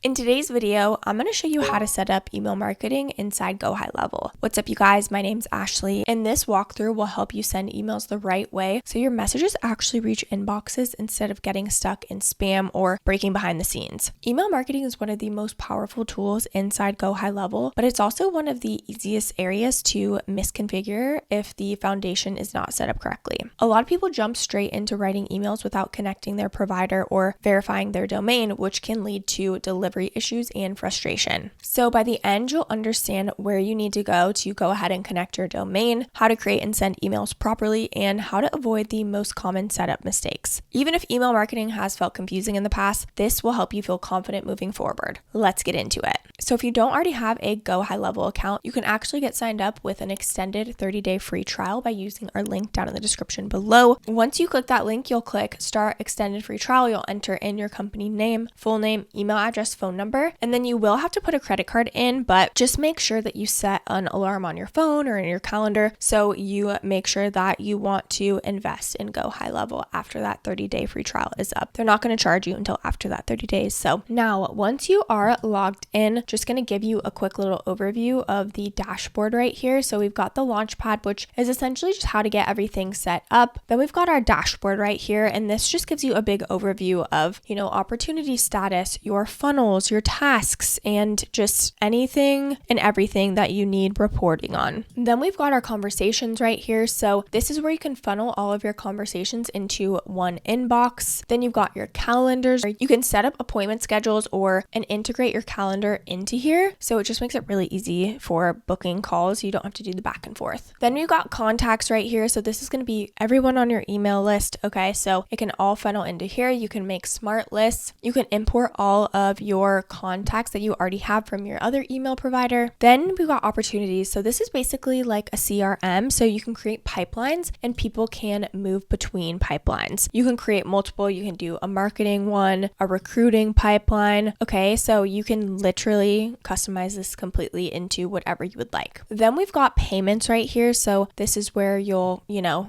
In today's video, I'm going to show you how to set up email marketing inside GoHighLevel. What's up, you guys? My name's Ashley, and this walkthrough will help you send emails the right way so your messages actually reach inboxes instead of getting stuck in spam or breaking behind the scenes. Email marketing is one of the most powerful tools inside GoHighLevel, but it's also one of the easiest areas to misconfigure if the foundation is not set up correctly. A lot of people jump straight into writing emails without connecting their provider or verifying their domain, which can lead to delivery issues and frustration. So by the end, you'll understand where you need to go ahead and connect your domain, how to create and send emails properly, and how to avoid the most common setup mistakes. Even if email marketing has felt confusing in the past, this will help you feel confident moving forward. Let's get into it. So if you don't already have a GoHighLevel account, you can actually get signed up with an extended 30-day free trial by using our link down in the description below. Once you click that link, you'll click Start Extended Free Trial. You'll enter in your company name, full name, email address, phone number, and then you will have to put a credit card in, but just make sure that you set an alarm on your phone or in your calendar so you make sure that you want to invest in GoHighLevel after that 30-day free trial is up. They're not going to charge you until after that 30 days. So now once you are logged in, just going to give you a quick little overview of the dashboard right here. So we've got the Launchpad, which is essentially just how to get everything set up. Then we've got our dashboard right here, and this just gives you a big overview of, opportunity status, your funnels, your tasks, and just anything and everything that you need reporting on. Then we've got our conversations right here. So this is where you can funnel all of your conversations into one inbox. Then you've got your calendars. You can set up appointment schedules and integrate your calendar into here. So it just makes it really easy for booking calls. You don't have to do the back and forth. Then we've got contacts right here. So this is going to be everyone on your email list. Okay, so it can all funnel into here. You can make smart lists. You can import all of your contacts that you already have from your other email provider. Then we've got opportunities. So this is basically like a CRM. So you can create pipelines and people can move between pipelines. You can create multiple. You can do a marketing one, a recruiting pipeline. Okay, so you can literally customize this completely into whatever you would like. Then we've got payments right here. So this is where you'll,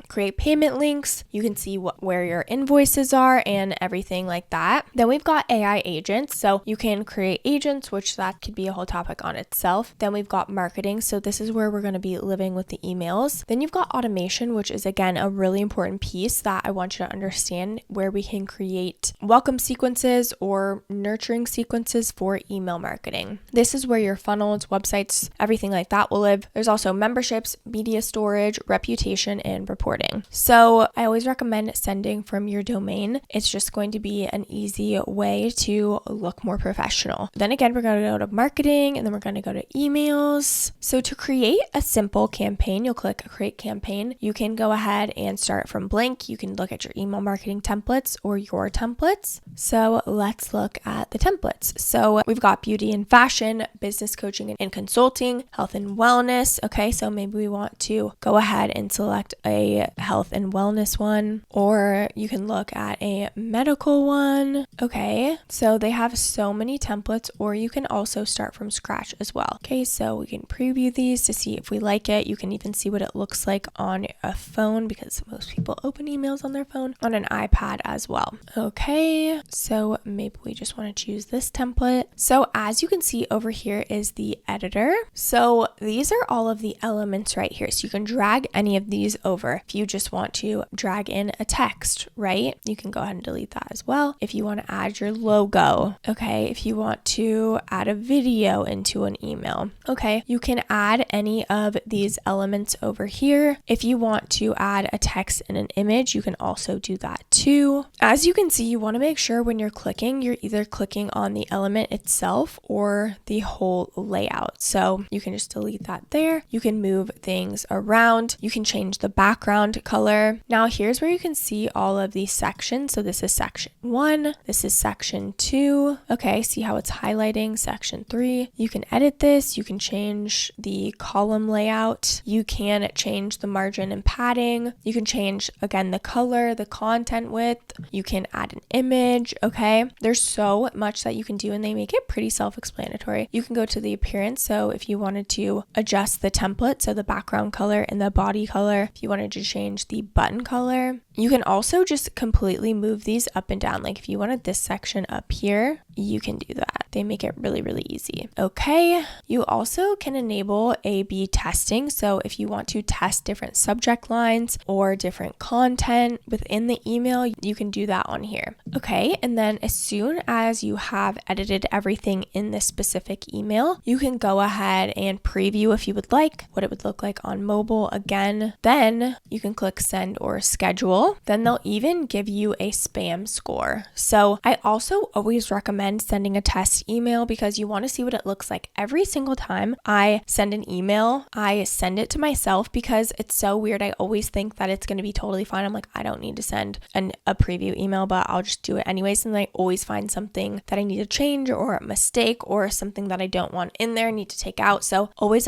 create payment links. You can see where your invoices are and everything like that. Then we've got AI agents. So you can create agents, which that could be a whole topic on itself. Then we've got marketing. So this is where we're going to be living with the emails. Then you've got automation, which is again a really important piece that I want you to understand, where we can create welcome sequences or nurturing sequences for email marketing. This is where your funnels, websites, everything like that will live. There's also memberships, media storage, reputation, and reporting. So I always recommend sending from your domain. It's just going to be an easy way to look more professional. Then again, we're going to go to marketing, and then we're going to go to emails. So to create a simple campaign, you'll click create campaign. You can go ahead and start from blank. You can look at your email marketing templates or your templates. So let's look at the templates. So we've got beauty and fashion, business coaching and consulting, health and wellness. Okay, so maybe we want to go ahead and select a health and wellness one, or you can look at a medical one. Okay, so they have so many templates, or you can also start from scratch as well. Okay, so we can preview these to see if we like it. You can even see what it looks like on a phone, because most people open emails on their phone, on an iPad as well. Okay, so maybe we just want to choose this template. So as you can see over here is the editor. So these are all of the elements right here. So you can drag any of these over. If you just want to drag in a text, right? You can go ahead and delete that as well. If you want to add your logo, okay? If you want to add a video into an email, okay? You can add any of these elements over here. If you want to add a text and an image, you can also do that too. As you can see, you want to make sure when you're clicking, you're either clicking on the element itself or the whole layout. So you can just delete that there. You can move things around. You can change the background color. Now here's where you can see all of these sections. So this is section 1. This is section 2. Okay, see how it's highlighting section 3. You can edit this. You can change the column layout. You can change the margin and padding. You can change, again, the color, the content width. You can add an image. Okay, there's so much that you can do, and they make it pretty self-explanatory. You can go to the appearance. So if you wanted to adjust the template, so the background color and the body color, if you wanted to change the button color, you can also just completely move these up and down. Like if you wanted this section up here, you can do that. They make it really, really easy. Okay. You also can enable A/B testing. So if you want to test different subject lines or different content within the email, you can do that on here. Okay. And then as soon as you have edited everything in this specific email, you can go ahead and preview if you would like what it would look like on mobile again. Then you can click send or schedule. Then they'll even give you a spam score. So I also always recommend sending a test email because you want to see what it looks like. Every single time I send an email, I send it to myself because it's so weird. I always think that it's going to be totally fine. I'm like, I don't need to send a preview email, but I'll just do it anyways. And I always find something that I need to change or a mistake or something that I don't want in there, need to take out. So always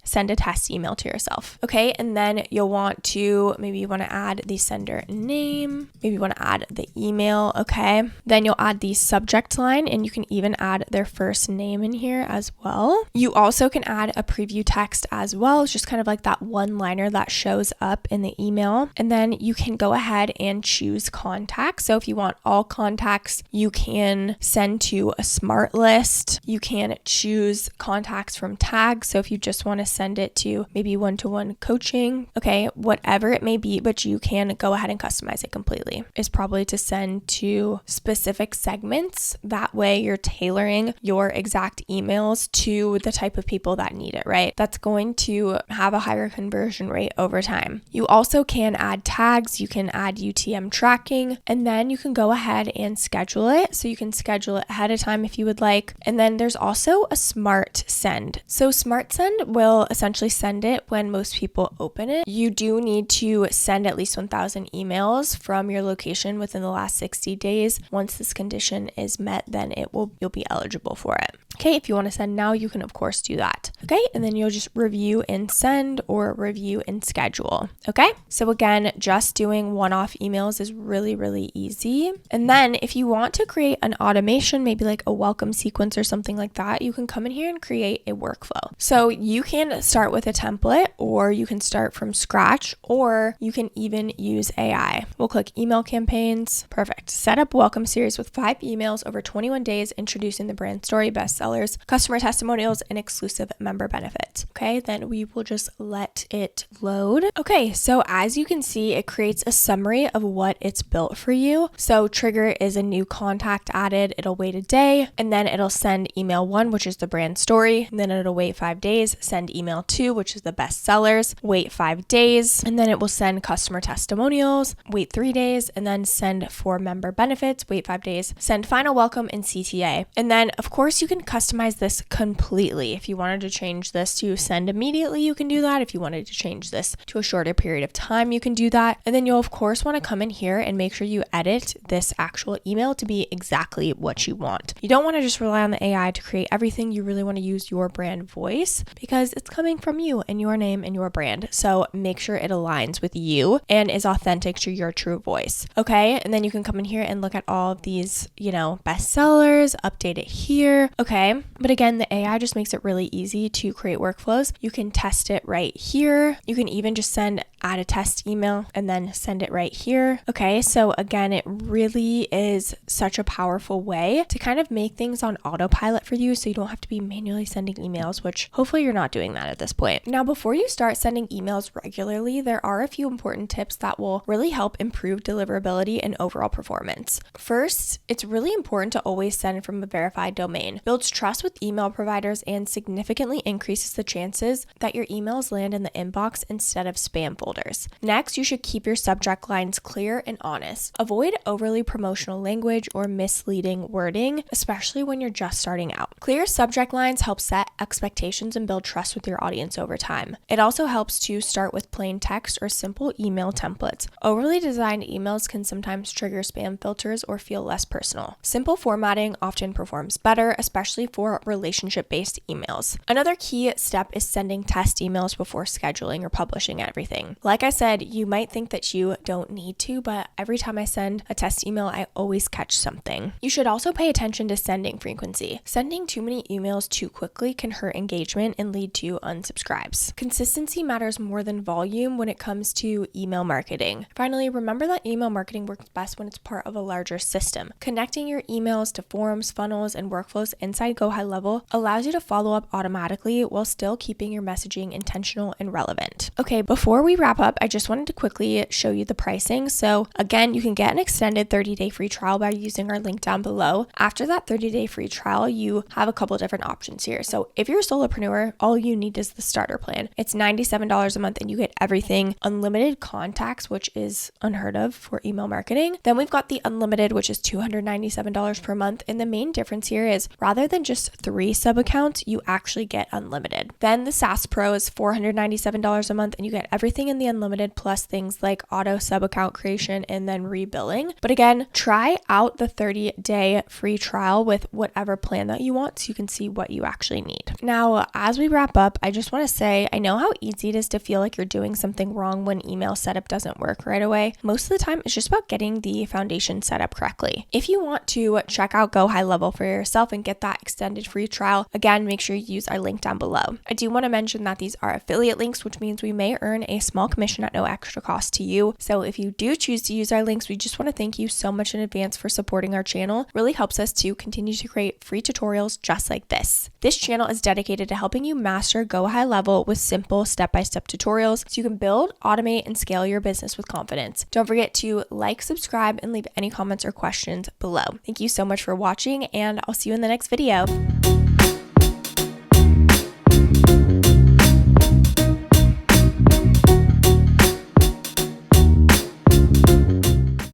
send a test email to yourself. Okay. And then you'll want to, maybe you want to add the sender name, maybe you want to add the email. Okay. Then you'll add the subject line and you can even add their first name in here as well. You also can add a preview text as well. It's just kind of like that one-liner that shows up in the email. And then you can go ahead and choose contacts. So if you want all contacts, you can send to a smart list. You can choose contacts from tags. So if you just want to send it to maybe one-to-one coaching, okay, whatever it may be, but you can go ahead and customize it completely. Is probably to send to specific segments. That way you're tailoring your exact emails to the type of people that need it, right? That's going to have a higher conversion rate over time. You also can add tags, you can add UTM tracking, and then you can go ahead and schedule it. So you can schedule it ahead of time if you would like. And then there's also a smart send. So smart send will essentially send it when most people open it. You do need to send at least 1,000 emails from your location within the last 60 days. Once this condition is met, then you'll be eligible for it. Okay, if you want to send now, you can of course do that. Okay, and then you'll just review and send or review and schedule. Okay, so again, just doing one-off emails is really, really easy. And then if you want to create an automation, maybe like a welcome sequence or something like that, you can come in here and create a workflow. So you can start with a template, or you can start from scratch, or you can even use AI. We'll click email campaigns. Perfect. Set up welcome series with 5 emails over 21 days introducing the brand story, bestsellers, customer testimonials, and exclusive member benefits. Okay, then we will just let it load. Okay, so as you can see, it creates a summary of what it's built for you. So trigger is a new contact added. It'll wait a day, and then it'll send email 1, which is the brand story. And then it'll wait 5 days, send email 2, which is the bestsellers, wait 5 days, and then it will send customer testimonials, wait 3 days, and then send for member benefits, wait 5 days, send final welcome and CTA. And then of course you can customize this completely. If you wanted to change this to send immediately, you can do that. If you wanted to change this to a shorter period of time, you can do that. And then you'll of course want to come in here and make sure you edit this actual email to be exactly what you want. You don't want to just rely on the AI to create everything. You really want to use your brand voice because it's coming from you and your name and your brand. So make sure it aligns with you and is authentic to your true voice. Okay. And then you can come in here and look at all of these, bestsellers, update it here. Okay. But again, the AI just makes it really easy to create workflows. You can test it right here. You can even just add a test email and then send it right here. Okay. So again, it really is such a powerful way to kind of make things on autopilot for you so you don't have to be manually sending emails, which hopefully you're not doing that at this point. Now, before you start sending emails regularly, there are a few important tips that will really help improve deliverability and overall performance. First, it's really important to always send from a verified domain. Builds trust with email providers and significantly increases the chances that your emails land in the inbox instead of spam folders. Next, you should keep your subject lines clear and honest. Avoid overly promotional language or misleading wording, especially when you're just starting out. Clear subject lines help set expectations and build trust with your audience over time. It also helps to start with plain text or simple email templates. Overly designed emails can sometimes trigger spam filters or feel less personal. Simple formatting often performs better, especially for relationship-based emails. Another key step is sending test emails before scheduling or publishing everything. Like I said, you might think that you don't need to, but every time I send a test email, I always catch something. You should also pay attention to sending frequency. Sending too many emails too quickly can hurt engagement and lead to unsubscribes. Consistency matters more than volume when it comes to email marketing. Finally, remember that email marketing works best when it's part of a larger system. Connecting your emails to forms, funnels, and workflows inside GoHighLevel allows you to follow up automatically while still keeping your messaging intentional and relevant. Okay, before we wrap up, I just wanted to quickly show you the pricing. So again, you can get an extended 30-day free trial by using our link down below. After that 30-day free trial, you have a couple different options here. So if you're a solopreneur, all you need is the starter plan. It's $97 a month and you get everything: unlimited contacts, which is unheard of for email marketing. Then we've got the unlimited, which is $297 per month. And the main difference here is rather than just 3 sub accounts, you actually get unlimited. Then the SaaS Pro is $497 a month and you get everything in the unlimited plus things like auto sub account creation and then rebilling. But again, try out the 30-day free trial with whatever plan that you want so you can see what you actually need. Now, as we wrap up, I just want to say, I know how easy it is to feel like you're doing something wrong when email setup doesn't work right away. Most of the time, it's just about getting the foundation set up correctly. If you want to check out GoHighLevel for yourself and get that extended free trial, again, make sure you use our link down below. I do want to mention that these are affiliate links, which means we may earn a small commission at no extra cost to you. So if you do choose to use our links, we just want to thank you so much in advance for supporting our channel. It really helps us to continue to create free tutorials just like this. This channel is dedicated to helping you master GoHighLevel with simple step-by-step tutorials so you can build, automate, and scale your business with confidence. Don't forget to like, subscribe, and leave any comments or questions below. Thank you so much for watching, and I'll see you in the next video.